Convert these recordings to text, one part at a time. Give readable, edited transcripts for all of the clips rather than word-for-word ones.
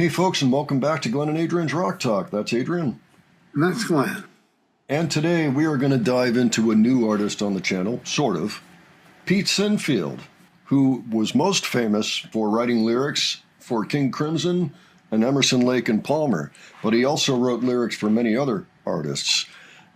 Hey folks, and welcome back to Glenn and Adrian's Rock Talk. That's Adrian. And that's Glenn. And today we are going to dive into a new artist on the channel, sort of, Pete Sinfield, who was most famous for writing lyrics for King Crimson and Emerson, Lake and Palmer, but he also wrote lyrics for many other artists.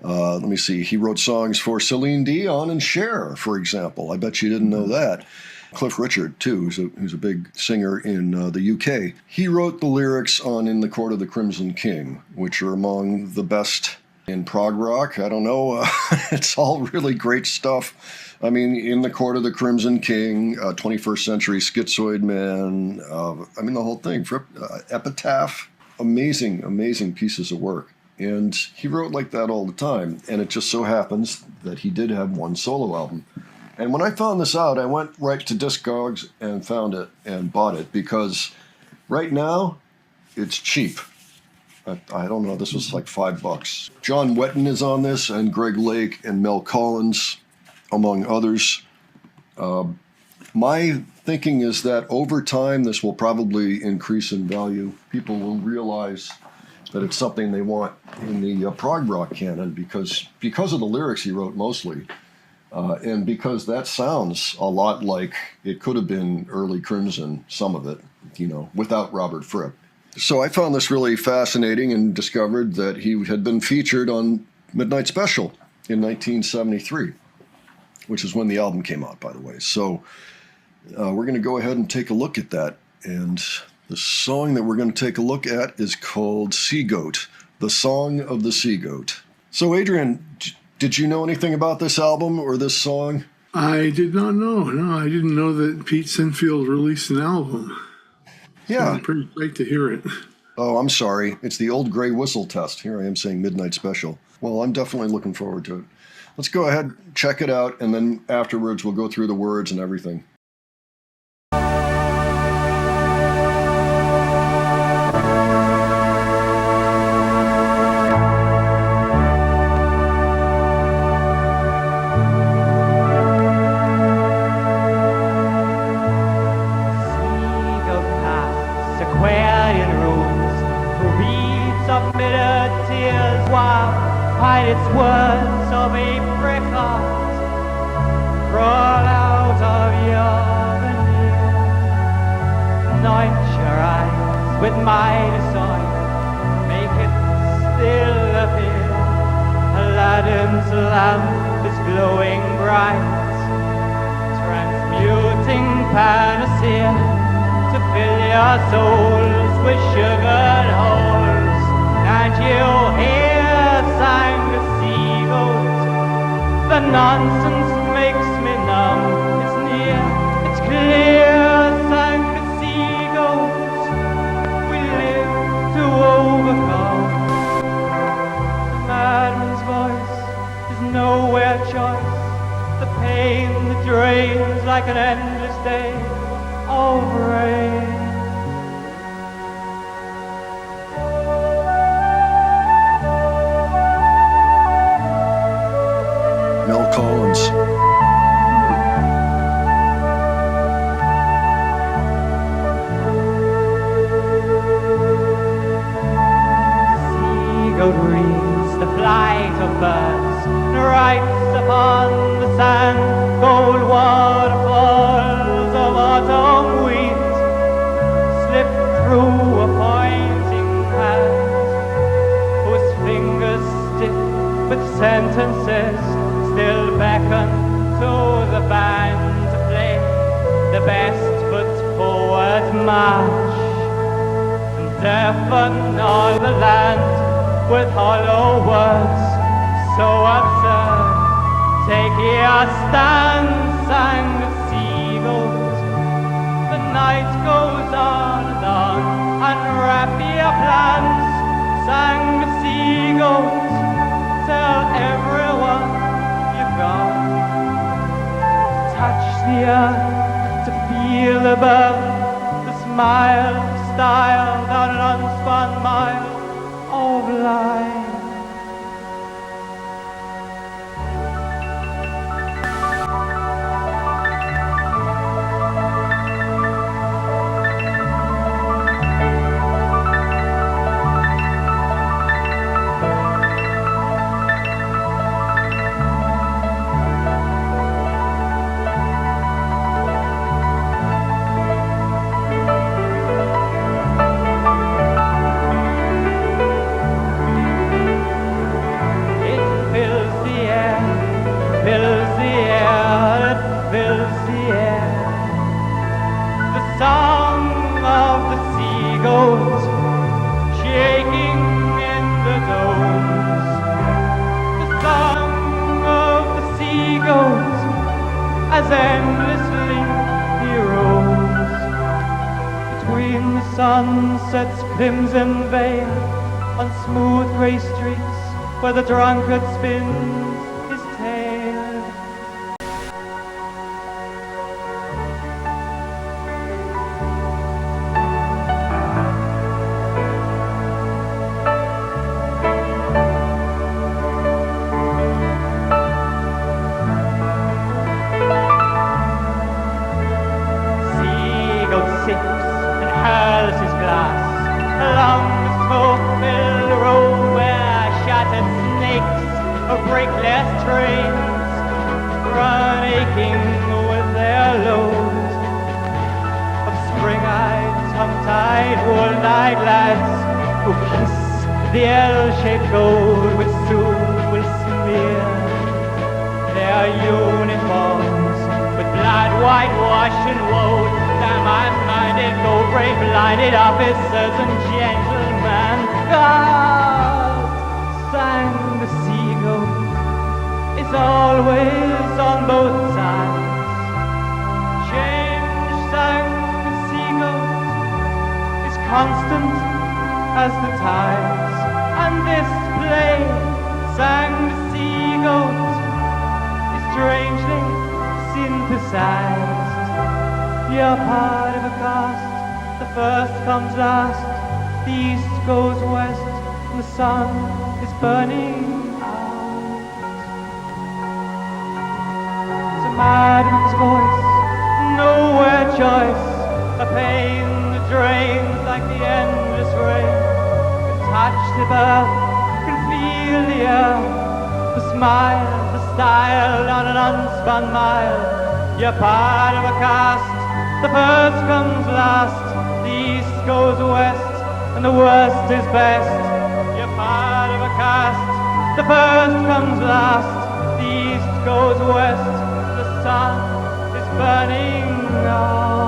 Let me see, he wrote songs for Celine Dion and Cher, for example. I bet you didn't know that. Cliff Richard, too, who's a big singer in the UK. He wrote the lyrics on In the Court of the Crimson King, which are among the best in prog rock. I don't know. It's all really great stuff. I mean, In the Court of the Crimson King, 21st Century Schizoid Man, the whole thing. Epitaph, amazing pieces of work. And he wrote like that all the time. And it just so happens that he did have one solo album. And when I found this out, I went right to Discogs and found it and bought it because right now it's cheap. I don't know, this was like $5. John Wetton is on this, and Greg Lake and Mel Collins, among others. My thinking is that over time this will probably increase in value. People will realize that it's something they want in the prog rock canon because of the lyrics he wrote mostly. And because that sounds a lot like it could have been early Crimson, some of it, without Robert Fripp. So I found this really fascinating and discovered that he had been featured on Midnight Special in 1973, which is when the album came out, by the way. So we're going to go ahead and take a look at that. And the song that we're going to take a look at is called Sea Goat, the Song of the Sea Goat. So Adrian, did you know anything about this album or this song? I did not know. No, I didn't know that Pete Sinfield released an album. Yeah. So I'm pretty excited to hear it. Oh, I'm sorry. It's the old gray whistle test. Here I am saying Midnight Special. Well, I'm definitely looking forward to it. Let's go ahead, check it out, and then afterwards we'll go through the words and everything. Its words of apricot crawl out of your veneer. Anoint your eyes with my design, make it still appear. Aladdin's lamp is glowing bright, transmuting panacea to fill your souls with sugared holes. And you hear sang the sea goat. The nonsense makes me numb. It's near, it's clear, sang the sea goat. We live to overcome. The madman's voice is nowhere choice. The pain that drains like an endless day of rain. Mel Collins. Sea goat reads the flight of birds, writes upon the sand gold waterfalls of autumn wheat, slip through a pointing hand, whose fingers stiff with sentences still beckon to the band to play the best foot forward march, and deafen all the land with hollow words so absurd. Take your stand, sang the sea goat. The night goes on and on, unwrap your plans, sang the sea goat. Tell everyone touch the earth to feel the birth, the smile, style down an unspun mile of life. goes, shaking in the domes. The song of the sea goes as endlessly he roams between the sunset's crimson veil on smooth grey streets where the drunkard spins his tale. Seagull sips and hurls his glass along the smoke-filled road where shattered snakes of breakless trains run aching with their load of spring-eyed, tongue-tied, world-eyed lads who kiss the L-shaped gold which soon will smear their uniforms with blood whitewash and woad. Damn high-minded, gold-braid, blinded officers and gentlemen. God sang the seagull is always on both sides. Change sang the seagull is constant as the tides. And this play sang the seagull is strangely synthesized. You're part of a cast, the first comes last, the east goes west, and the sun is burning out. It's a madman's voice, nowhere choice, a pain that drains like the endless rain, can touch the earth, can feel the earth, the smile, the style on an unspun mile. You're part of a cast, the first comes last, the east goes west, and the worst is best. You're part of a cast, the first comes last, the east goes west, the sun is burning out.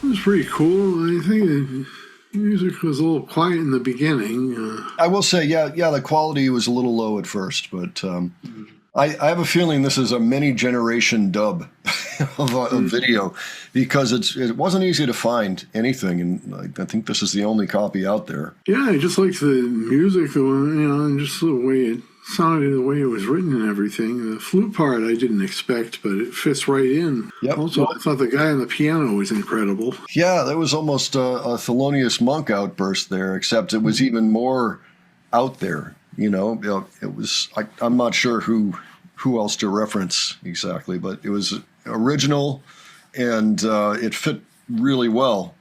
It was pretty cool. I think the music was a little quiet in the beginning. I will say, yeah, the quality was a little low at first, but I have a feeling this is a many-generation dub of a video because it wasn't easy to find anything, and I think this is the only copy out there. Yeah, I just liked the music, and just the way it sounded, the way it was written and everything. The flute part I didn't expect, but it fits right in. Yep. Also, I thought the guy on the piano was incredible. Yeah, there was almost a Thelonious Monk outburst there, except it was even more out there. It was. I'm not sure who else to reference exactly, but it was original, and it fit really well.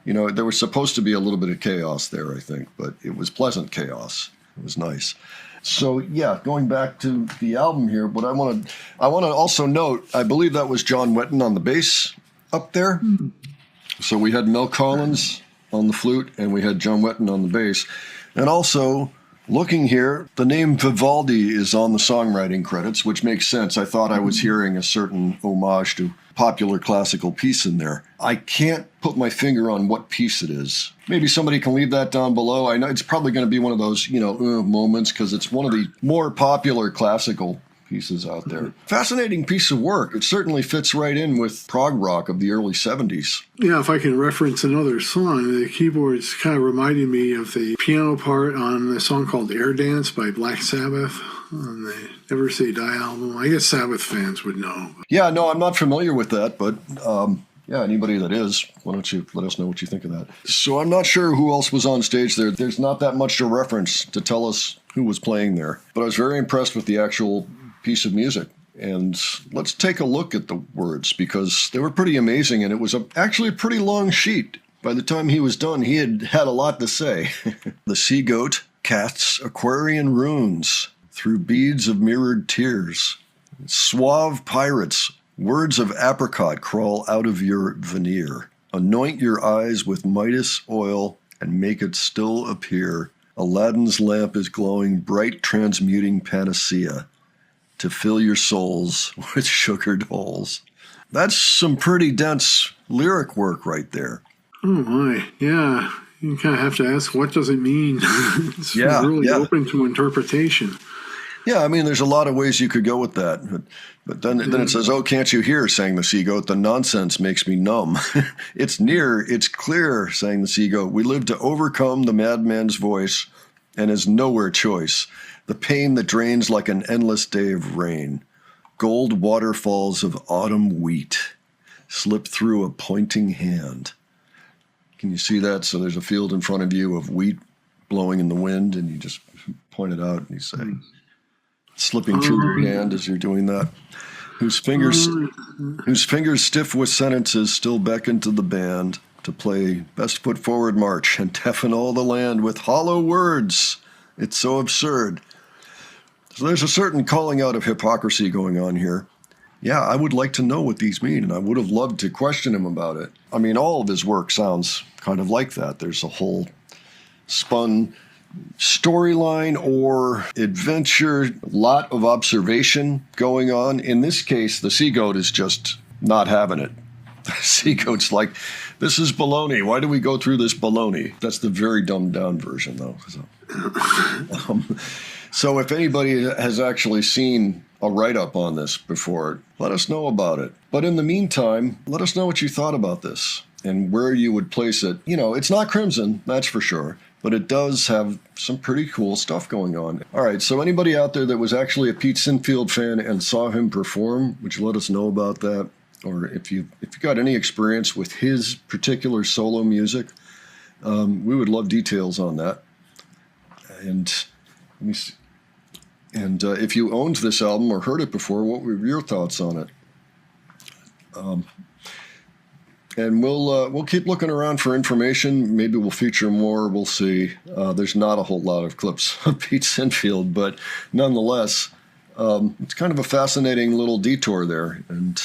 There was supposed to be a little bit of chaos there, I think, but it was pleasant chaos. It was nice. So yeah, going back to the album here, but I want to also note, I believe that was John Wetton on the bass up there. Mm-hmm. So we had Mel Collins on the flute, and we had John Wetton on the bass, and also. Looking here, the name Vivaldi is on the songwriting credits, which makes sense. I thought I was hearing a certain homage to popular classical piece in there. I can't put my finger on what piece it is. Maybe somebody can leave that down below. I know it's probably going to be one of those, moments because it's one of the more popular classical pieces out there. Fascinating piece of work. It certainly fits right in with prog rock of the early 70s. Yeah, if I can reference another song, the keyboards kind of reminded me of the piano part on a song called Air Dance by Black Sabbath on the Never Say Die album. I guess Sabbath fans would know. Yeah, no, I'm not familiar with that, but anybody that is, why don't you let us know what you think of that. So I'm not sure who else was on stage there. There's not that much to reference to tell us who was playing there, but I was very impressed with the actual piece of music. And let's take a look at the words because they were pretty amazing, and it was actually a pretty long sheet. By the time he was done, he had a lot to say. The sea goat casts Aquarian runes through beads of mirrored tears. Suave pirates, words of apricot crawl out of your veneer. Anoint your eyes with Midas oil and make it still appear. Aladdin's lamp is glowing bright transmuting panacea. to fill your souls with sugared holes. That's some pretty dense lyric work right there. Oh my, yeah. You kind of have to ask, what does it mean? It's really open to interpretation. Yeah, I mean, there's a lot of ways you could go with that. But then it says, "Oh, can't you hear," sang the sea goat, "the nonsense makes me numb." "It's near, it's clear," sang the sea goat. "We live to overcome the madman's voice and his nowhere choice, the pain that drains like an endless day of rain. Gold waterfalls of autumn wheat slip through a pointing hand." Can you see that? So there's a field in front of you of wheat blowing in the wind, and you just point it out and you say, slipping through your hand as you're doing that. Whose fingers stiff with sentences still beckon to the band to play Best Foot Forward March and deafen all the land with hollow words. It's so absurd. So there's a certain calling out of hypocrisy going on here. Yeah, I would like to know what these mean, and I would have loved to question him about it. I mean, all of his work sounds kind of like that. There's a whole spun storyline or adventure, lot of observation going on. In this case, the sea goat is just not having it. The sea goat's like, "This is baloney. Why do we go through this baloney?" That's the very dumbed down version, though. So if anybody has actually seen a write-up on this before, let us know about it. But in the meantime, let us know what you thought about this and where you would place it. You know, it's not Crimson, that's for sure, but it does have some pretty cool stuff going on. All right, so anybody out there that was actually a Pete Sinfield fan and saw him perform, would you let us know about that? Or if you got any experience with his particular solo music, we would love details on that. And let me see. And if you owned this album or heard it before, what were your thoughts on it? And we'll keep looking around for information. Maybe we'll feature more. We'll see. There's not a whole lot of clips of Pete Sinfield, but nonetheless, it's kind of a fascinating little detour there, and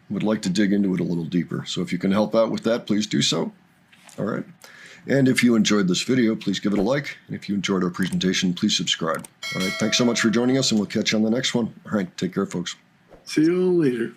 would like to dig into it a little deeper. So if you can help out with that, please do so. All right. And if you enjoyed this video, please give it a like. And if you enjoyed our presentation, please subscribe. All right. Thanks so much for joining us, and we'll catch you on the next one. All right. Take care, folks. See you all later.